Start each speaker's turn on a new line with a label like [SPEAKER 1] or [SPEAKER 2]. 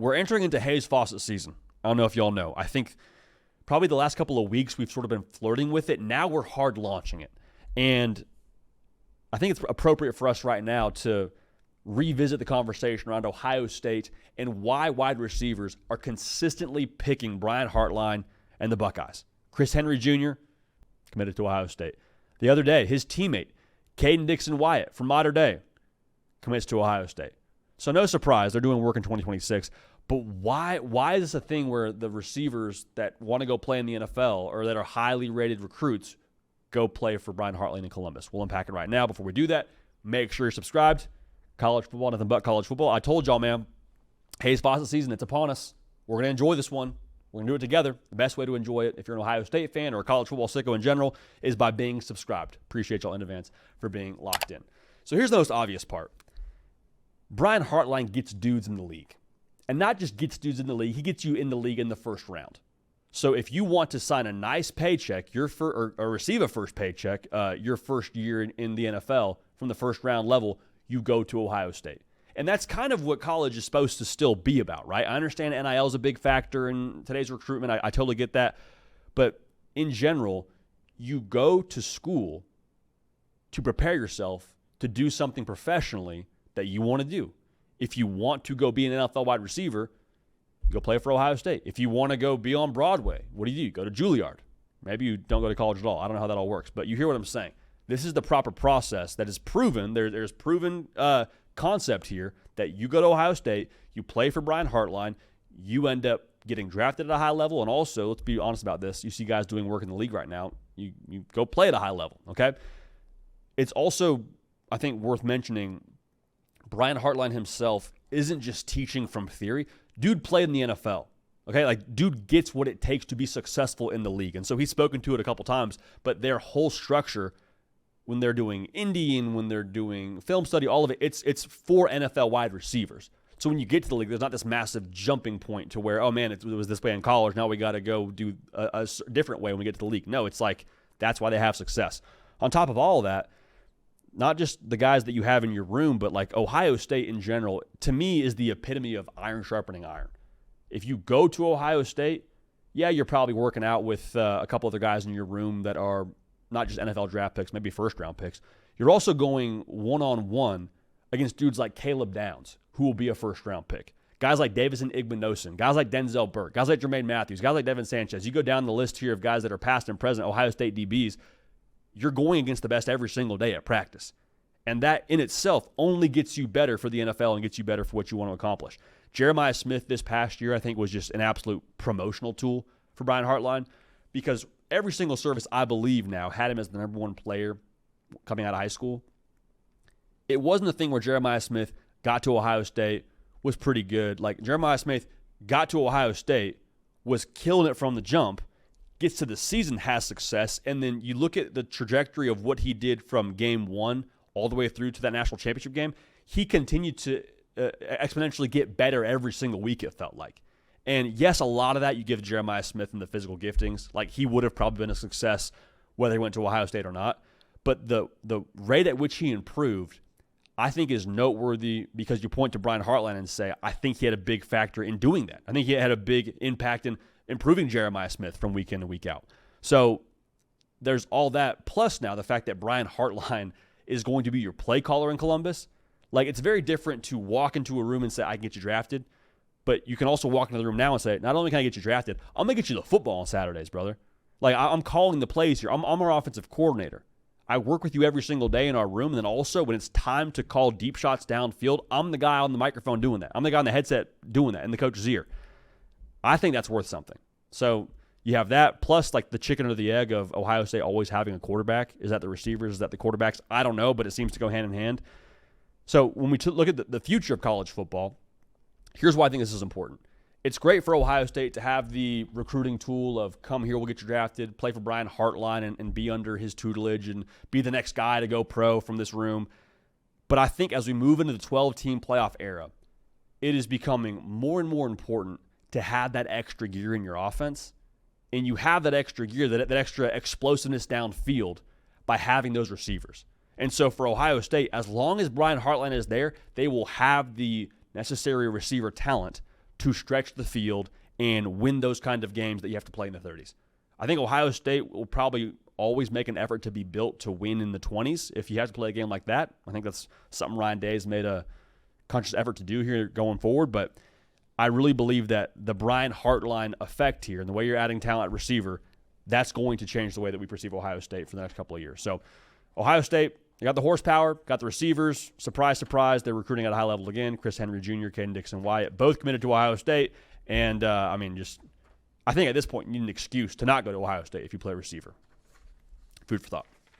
[SPEAKER 1] we're entering into Hayes Fawcett season. I don't know if y'all know. I think probably the last couple of weeks we've sort of been flirting with it. Now we're hard launching it. And I think it's appropriate for us right now to revisit the conversation around Ohio State and why wide receivers are consistently picking Brian Hartline and the Buckeyes. Chris Henry Jr. committed to Ohio State. The other day, his teammate, Caden Dixon-Wyatt from Mater Dei, commits to Ohio State. So no surprise, they're doing work in 2026. But why is this a thing where the receivers that want to go play in the NFL or that are highly rated recruits go play for Brian Hartline in Columbus? We'll unpack it right now. Before we do that, make sure you're subscribed. College football, nothing but college football. I told y'all, man, Hayes Fawcett season, it's upon us. We're going to enjoy this one. We're going to do it together. The best way to enjoy it, if you're an Ohio State fan or a college football sicko in general, is by being subscribed. Appreciate y'all in advance for being locked in. So here's the most obvious part. Brian Hartline gets dudes in the league. And not just gets dudes in the league, he gets you in the league in the first round. So if you want to sign a nice paycheck, or receive a first paycheck, your first year in the NFL from the first round level, you go to Ohio State. And that's kind of what college is supposed to still be about, right? I understand NIL is a big factor in today's recruitment. I totally get that. But in general, you go to school to prepare yourself to do something professionally that you want to do. If you want to go be an NFL wide receiver, go play for Ohio State. If you want to go be on Broadway, what do? Go to Juilliard. Maybe you don't go to college at all. I don't know how that all works. But you hear what I'm saying. This is the proper process that is proven. There's proven concept here that you go to Ohio State, you play for Brian Hartline, you end up getting drafted at a high level, and also, let's be honest about this, you see guys doing work in the league right now, you go play at a high level, okay? It's also, I think, worth mentioning, Brian Hartline himself isn't just teaching from theory. Dude played in the NFL, okay? Like, dude gets what it takes to be successful in the league, and so he's spoken to it a couple times, but their whole structure, when they're doing indie and when they're doing film study, all of it, it's for NFL wide receivers. So when you get to the league, there's not this massive jumping point to where, oh man, it was this way in college, now we got to go do a different way when we get to the league. No, it's like that's why they have success. On top of all of that, not just the guys that you have in your room, but like Ohio State in general, to me is the epitome of iron sharpening iron. If you go to Ohio State, yeah, you're probably working out with a couple other guys in your room that are not just NFL draft picks, maybe first-round picks. You're also going one-on-one against dudes like Caleb Downs, who will be a first-round pick. Guys like Davison Igbinosun, guys like Denzel Burke, guys like Jermaine Matthews, guys like Devin Sanchez. You go down the list here of guys that are past and present Ohio State DBs, you're going against the best every single day at practice. And that in itself only gets you better for the NFL and gets you better for what you want to accomplish. Jeremiah Smith this past year, I think, was just an absolute promotional tool for Brian Hartline because every single service, I believe now, had him as the number one player coming out of high school. It wasn't a thing where Jeremiah Smith got to Ohio State, was pretty good. Like, Jeremiah Smith got to Ohio State, was killing it from the jump, gets to the season, has success, and then you look at the trajectory of what he did from game one all the way through to that national championship game. He continued to exponentially get better every single week, it felt like. And yes, a lot of that you give Jeremiah Smith and the physical giftings. Like, he would have probably been a success whether he went to Ohio State or not. But the rate at which he improved, I think, is noteworthy because you point to Brian Hartline and say, I think he had a big factor in doing that. I think he had a big impact in improving Jeremiah Smith from week in and week out. So there's all that. Plus now the fact that Brian Hartline is going to be your play caller in Columbus. Like, it's very different to walk into a room and say, I can get you drafted. But you can also walk into the room now and say, not only can I get you drafted, I'm going to get you the football on Saturdays, brother. Like, I'm calling the plays here. I'm our offensive coordinator. I work with you every single day in our room. And then also when it's time to call deep shots downfield, I'm the guy on the microphone doing that. I'm the guy on the headset doing that in the coach's ear. I think that's worth something. So you have that, plus like the chicken or the egg of Ohio State always having a quarterback. Is that the receivers? Is that the quarterbacks? I don't know, but it seems to go hand in hand. So when we look at the future of college football, here's why I think this is important. It's great for Ohio State to have the recruiting tool of come here, we'll get you drafted, play for Brian Hartline and be under his tutelage and be the next guy to go pro from this room. But I think as we move into the 12-team playoff era, it is becoming more and more important to have that extra gear in your offense. And you have that extra gear, that extra explosiveness downfield by having those receivers. And so for Ohio State, as long as Brian Hartline is there, they will have the necessary receiver talent to stretch the field and win those kind of games that you have to play in the 30s. I think Ohio State will probably always make an effort to be built to win in the 20s if you have to play a game like that. I think that's something Ryan Day has made a conscious effort to do here going forward, but I really believe that the Brian Hartline effect here and the way you're adding talent at receiver, that's going to change the way that we perceive Ohio State for the next couple of years. So Ohio State, they got the horsepower, got the receivers. Surprise, surprise, they're recruiting at a high level again. Chris Henry Jr., Caden Dixon-Wyatt, both committed to Ohio State. And, I think at this point you need an excuse to not go to Ohio State if you play receiver. Food for thought.